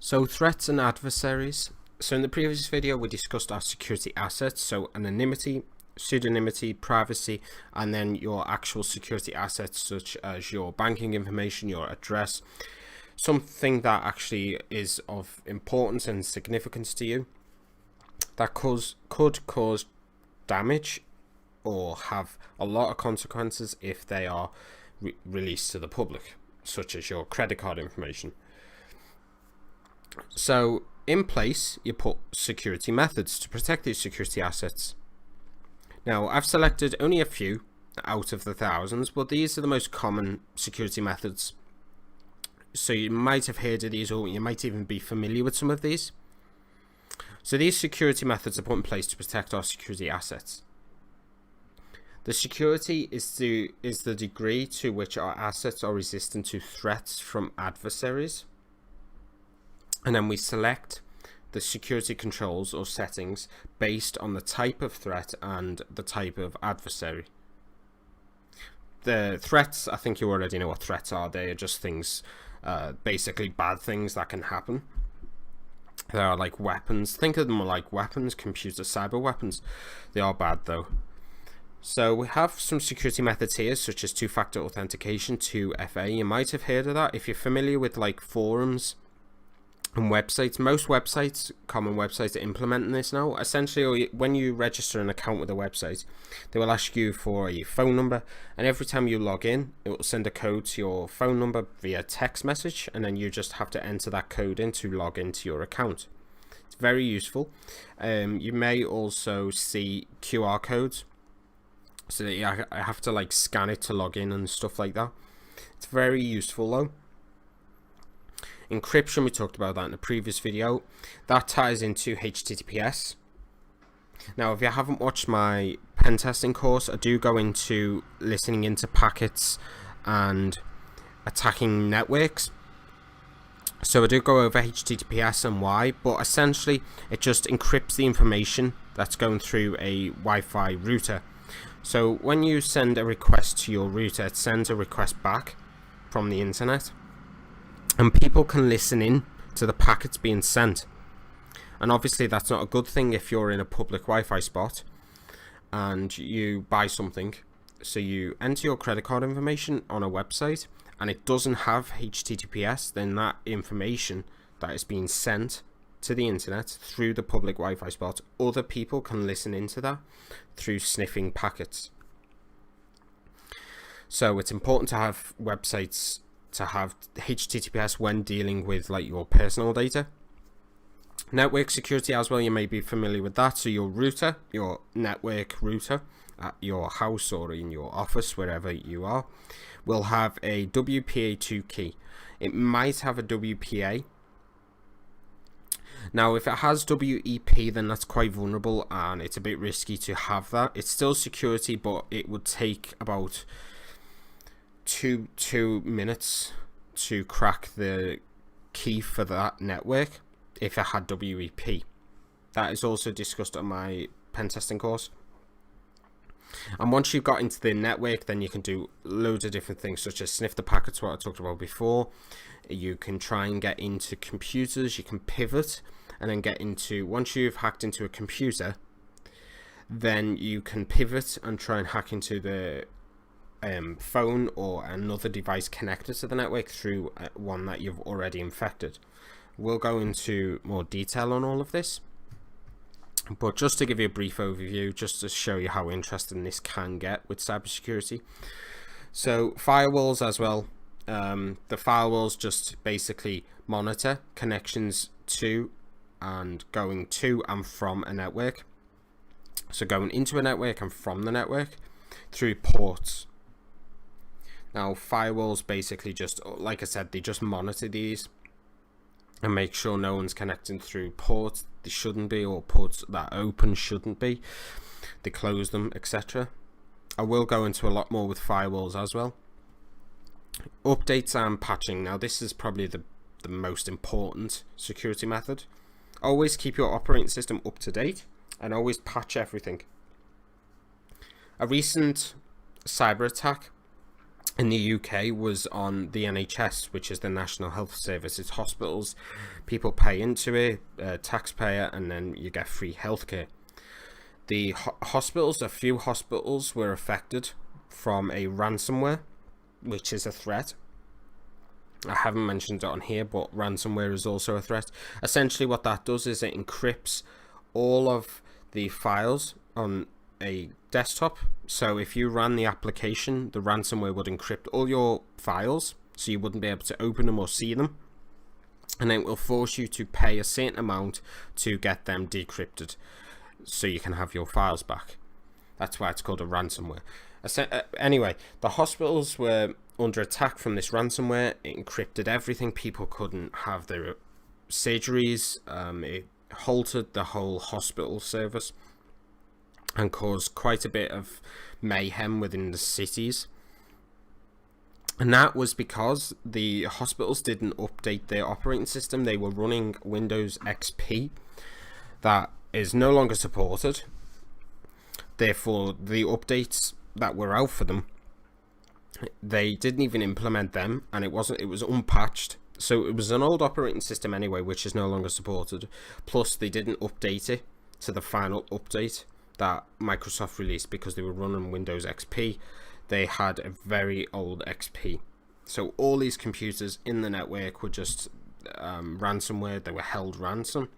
So threats and adversaries. So in the previous video we discussed our security assets, so anonymity, pseudonymity, privacy, and then your actual security assets such as your banking information, your address, something that actually is of importance and significance to you that could cause damage or have a lot of consequences if they are released to the public, such as your credit card information. So in place, you put security methods to protect these security assets. Now, I've selected only a few out of the thousands, but these are the most common security methods. So you might have heard of these, or you might even be familiar with some of these. So these security methods are put in place to protect our security assets. The security is the degree to which our assets are resistant to threats from adversaries. And then we select the security controls or settings based on the type of threat and the type of adversary. The threats, I think you already know what threats are. They are just things, basically bad things that can happen. They are like weapons. Think of them like weapons, cyber weapons. They are bad though. So we have some security methods here, such as two-factor authentication, 2FA. You might have heard of that if you're familiar with like forums and websites. Most websites, common websites, are implementing this now. Essentially, when you register an account with a website, they will ask you for a phone number, and every time you log in, it will send a code to your phone number via text message, and then you just have to enter that code in to log into your account. It's very useful. You may also see QR codes, so that you have to like scan it to log in and stuff like that. It's very useful though. Encryption, we talked about that in the previous video. That ties into HTTPS. Now, if you haven't watched my pen testing course, I do go into listening into packets and attacking networks. So I do go over HTTPS and why, but essentially it just encrypts the information that's going through a Wi-Fi router. So when you send a request to your router, it sends a request back from the internet, and people can listen in to the packets being sent. And obviously that's not a good thing if you're in a public Wi-Fi spot and you buy something. So you enter your credit card information on a website and it doesn't have HTTPS, then that information that is being sent to the internet through the public Wi-Fi spot, other people can listen into that through sniffing packets. So it's important to have websites to have HTTPS when dealing with like your personal data. Network security as well, you may be familiar with that. So your router, your network router at your house or in your office, wherever you are, will have a WPA2 key. It might have a WPA. Now, if it has WEP, then that's quite vulnerable and it's a bit risky to have that. It's still security, but it would take about two minutes to crack the key for that network if it had WEP. That is also discussed on my pen testing course. And once you've got into the network, then you can do loads of different things, such as sniff the packets, what I talked about before. You can try and get into computers, you can pivot and then get into, once you've hacked into a computer, then you can pivot and try and hack into the phone or another device connected to the network through one that you've already infected. We'll go into more detail on all of this, but just to give you a brief overview, just to show you how interesting this can get with cybersecurity. So firewalls as well. The firewalls just basically monitor connections to and going to and from a network. So going into a network and from the network through ports. Now, firewalls basically just, like I said, they just monitor these and make sure no one's connecting through ports they shouldn't be, or ports that open shouldn't be. They close them, etc. I will go into a lot more with firewalls as well. Updates and patching. Now, this is probably the most important security method. Always keep your operating system up to date and always patch everything. A recent cyber attack in the UK was on the NHS, which is the National Health Service. It's hospitals, people pay into it, taxpayer, and then you get free healthcare. The hospitals, a few hospitals were affected from a ransomware, which is a threat. I haven't mentioned it on here, but ransomware is also a threat. Essentially what that does is it encrypts all of the files on a desktop. So if you ran the application, the ransomware would encrypt all your files, so you wouldn't be able to open them or see them. And then it will force you to pay a certain amount to get them decrypted, so you can have your files back. That's why it's called a ransomware. Anyway, the hospitals were under attack from this ransomware. It encrypted everything. People couldn't have their surgeries. It halted the whole hospital service and caused quite a bit of mayhem within the cities. And that was because the hospitals didn't update their operating system. They were running Windows XP that is no longer supported. Therefore, the updates that were out for them, they didn't even implement them, and it was unpatched. So it was an old operating system anyway, which is no longer supported. Plus, they didn't update it to the final update that Microsoft released because they were running Windows XP. They had a very old XP. So all these computers in the network were just ransomware. They were held ransom.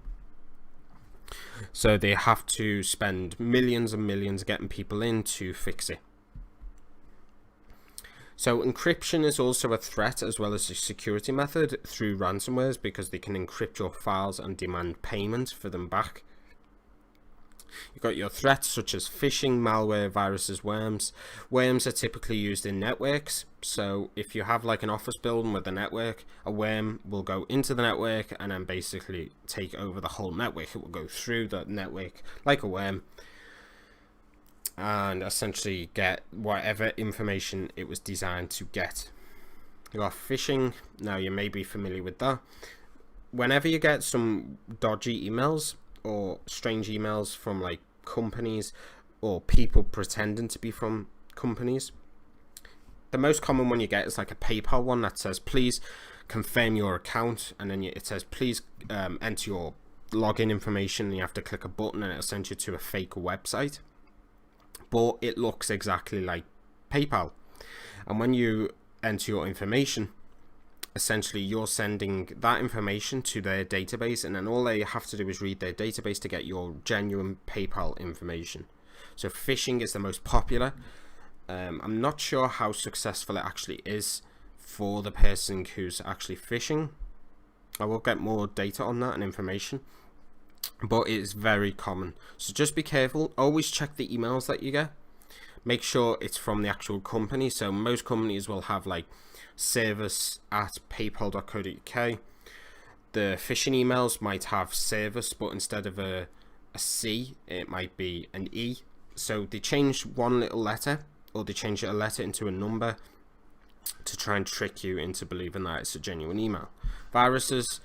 So they have to spend millions and millions getting people in to fix it. So encryption is also a threat as well as a security method through ransomwares, because they can encrypt your files and demand payment for them back. You've got your threats such as phishing, malware, viruses, worms. Worms are typically used in networks. So if you have like an office building with a network, a worm will go into the network and then basically take over the whole network. It will go through the network like a worm and essentially get whatever information it was designed to get. You got phishing. Now you may be familiar with that. Whenever you get some dodgy emails or strange emails from like companies or people pretending to be from companies, the most common one you get is like a PayPal one that says please confirm your account, and then it says please enter your login information, and you have to click a button and it'll send you to a fake website, but it looks exactly like PayPal. And when you enter your information, essentially you're sending that information to their database, and then all they have to do is read their database to get your genuine PayPal information. So phishing is the most popular. I'm not sure how successful it actually is for the person who's actually phishing. I will get more data on that and information, but it is very common. So just be careful. Always check the emails that you get. Make sure it's from the actual company. So most companies will have like service@paypal.co.uk. The phishing emails might have service, but instead of a C, it might be an E. So they change one little letter, or they change a letter into a number to try and trick you into believing that it's a genuine email. Viruses,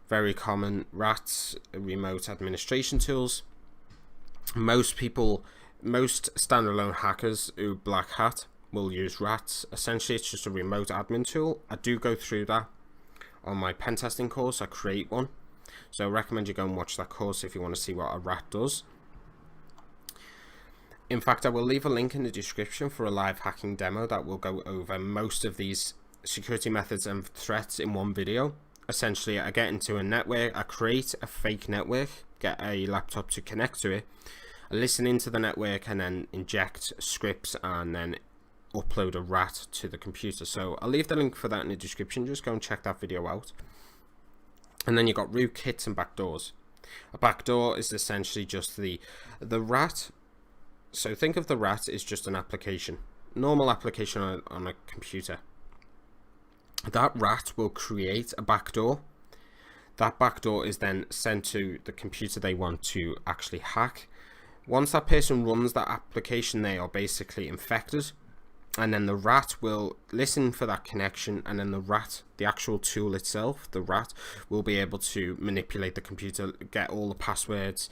very common. Rats, remote administration tools. Most standalone hackers who black hat will use rats. Essentially it's just a remote admin tool. I do go through that on my pen testing course. I create one, so I recommend you go and watch that course if you want to see what a rat does. In fact, I will leave a link in the description for a live hacking demo that will go over most of these security methods and threats in one video. Essentially, I get into a network, I create a fake network, get a laptop to connect to it, I listen into the network, and then inject scripts and then upload a rat to the computer. So I'll leave the link for that in the description. Just go and check that video out. And then you've got rootkits and backdoors. A backdoor is essentially just the rat. So think of the rat as just an application, normal application on a computer. That rat will create a backdoor. That backdoor is then sent to the computer they want to actually hack. Once that person runs that application, they are basically infected, and then the rat will listen for that connection, and then the rat, the actual tool itself, the rat, will be able to manipulate the computer, get all the passwords,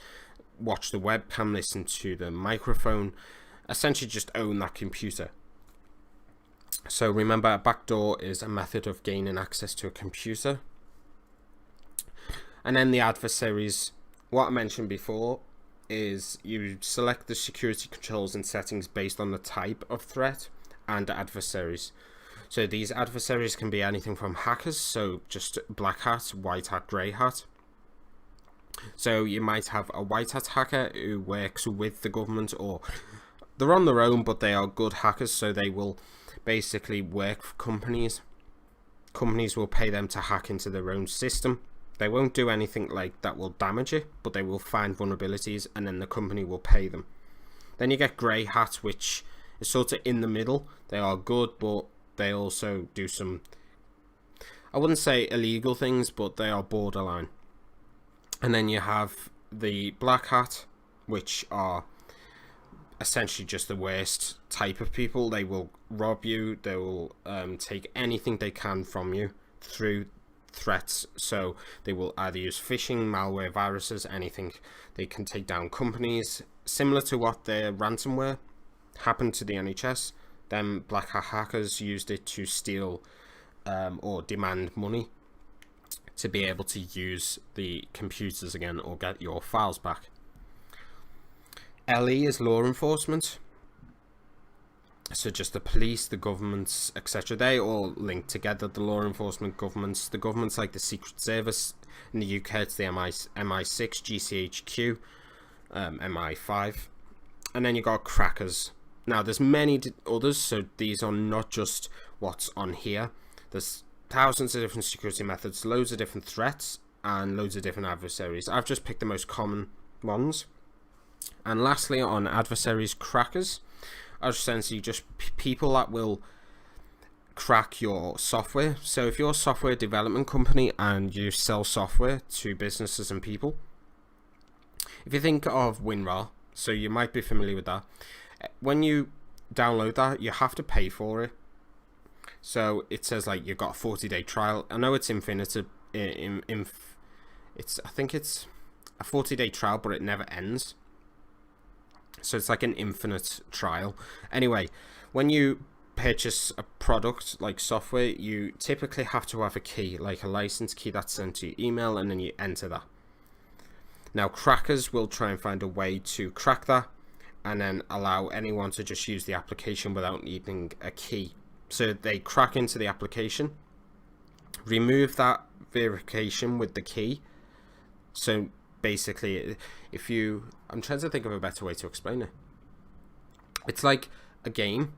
watch the webcam, listen to the microphone, essentially just own that computer. So remember, a backdoor is a method of gaining access to a computer. And then the adversaries, what I mentioned before, is you select the security controls and settings based on the type of threat and adversaries. So these adversaries can be anything from hackers, so just black hat, white hat, grey hat. So you might have a white hat hacker who works with the government, or they're on their own but they are good hackers, so they will basically work for companies. Companies will pay them to hack into their own system. They won't do anything like that will damage it, but they will find vulnerabilities and then the company will pay them. Then you get grey hat, which is sort of in the middle. They are good, but they also do some, I wouldn't say illegal things, but they are borderline. And then you have the black hat, which are essentially just the worst type of people. They will rob you, they will take anything they can from you through threats. So they will either use phishing, malware, viruses, anything. They can take down companies, similar to what the ransomware happened to the NHS. Them black hat hackers used it to steal or demand money to be able to use the computers again or get your files back. LE is law enforcement. So just the police, the governments, etc. They all link together. The law enforcement, governments. The governments like the Secret Service. In the UK, it's the MI6, GCHQ, MI5. And then you got crackers. Now, there's many others, so these are not just what's on here. There's thousands of different security methods, loads of different threats, and loads of different adversaries. I've just picked the most common ones. And lastly, on adversaries, crackers are essentially just people that will crack your software. So if you're a software development company and you sell software to businesses and people, if you think of WinRAR, so you might be familiar with that. When you download that, you have to pay for it. So it says like you've got a 40-day trial. I know it's infinite. I think it's a 40-day trial, but it never ends. So it's like an infinite trial. Anyway, when you purchase a product like software, you typically have to have a key, like a license key that's sent to your email, and then you enter that. Now, crackers will try and find a way to crack that and then allow anyone to just use the application without needing a key. So they crack into the application, remove that verification with the key. So basically, I'm trying to think of a better way to explain it. It's like a game.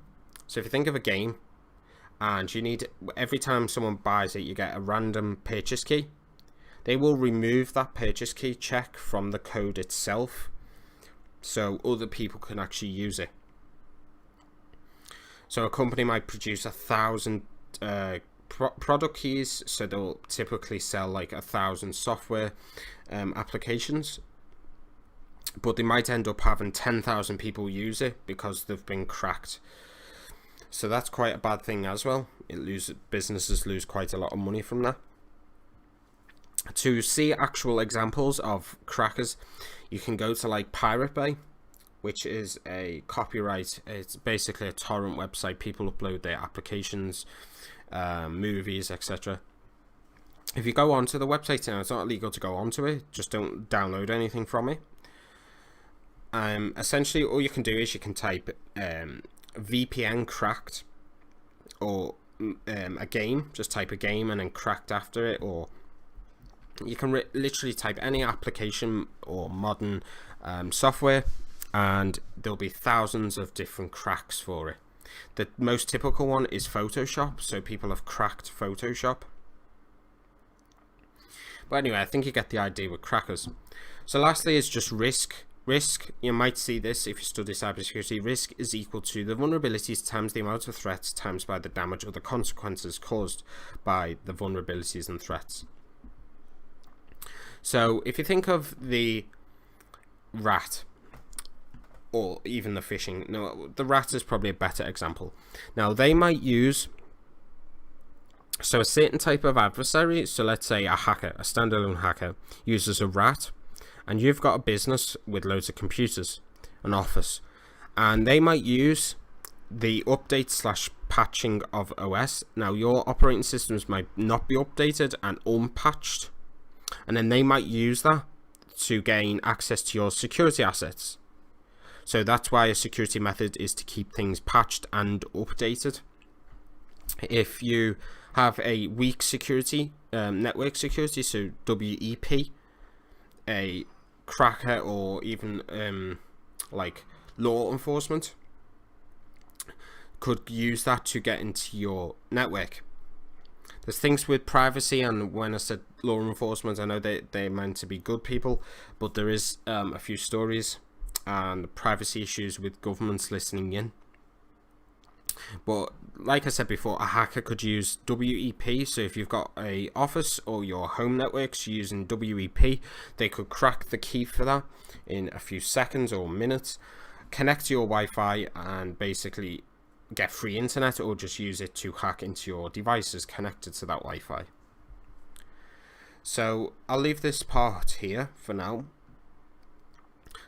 So if you think of a game and you need, every time someone buys it, you get a random purchase key. They will remove that purchase key check from the code itself, so other people can actually use it. So a company might produce 1,000 product keys, so they'll typically sell like 1,000 software applications, but they might end up having 10,000 people use it because they've been cracked. So that's quite a bad thing as well. Businesses lose quite a lot of money from that. To see actual examples of crackers, you can go to like Pirate Bay, which is a copyright. It's basically a torrent website. People upload their applications, movies, etc. If you go onto the website now, it's not illegal to go onto it. Just don't download anything from it. Essentially, all you can do is you can type VPN cracked, or a game. Just type a game and then cracked after it, or you can literally type any application or modern software, and there'll be thousands of different cracks for it. The most typical one is Photoshop, so people have cracked Photoshop. But anyway, I think you get the idea with crackers. So lastly is just risk. Risk, you might see this if you study cybersecurity. Risk is equal to the vulnerabilities times the amount of threats times by the damage or the consequences caused by the vulnerabilities and threats. So if you think of the rat, or even the phishing, no, the rat is probably a better example. Now they might use, so a certain type of adversary, so let's say a hacker, a standalone hacker, uses a rat, and you've got a business with loads of computers, an office, and they might use the update / patching of OS. Now, your operating systems might not be updated and unpatched, and then they might use that to gain access to your security assets. So that's why a security method is to keep things patched and updated. If you have a weak security, network security, so WEP, a cracker, or even like law enforcement could use that to get into your network. There's things with privacy, and when I said law enforcement, I know they're meant to be good people, but there is a few stories and privacy issues with governments listening in. But like I said before, a hacker could use WEP. So if you've got a office or your home networks using WEP, they could crack the key for that in a few seconds or minutes, connect to your Wi-Fi, and basically get free internet, or just use it to hack into your devices connected to that Wi-Fi. So I'll leave this part here for now.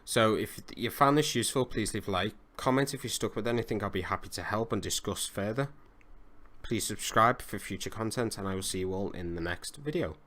So if you found this useful, please leave a like, comment if you're stuck with anything. I'll be happy to help and discuss further. Please subscribe for future content, and I will see you all in the next video.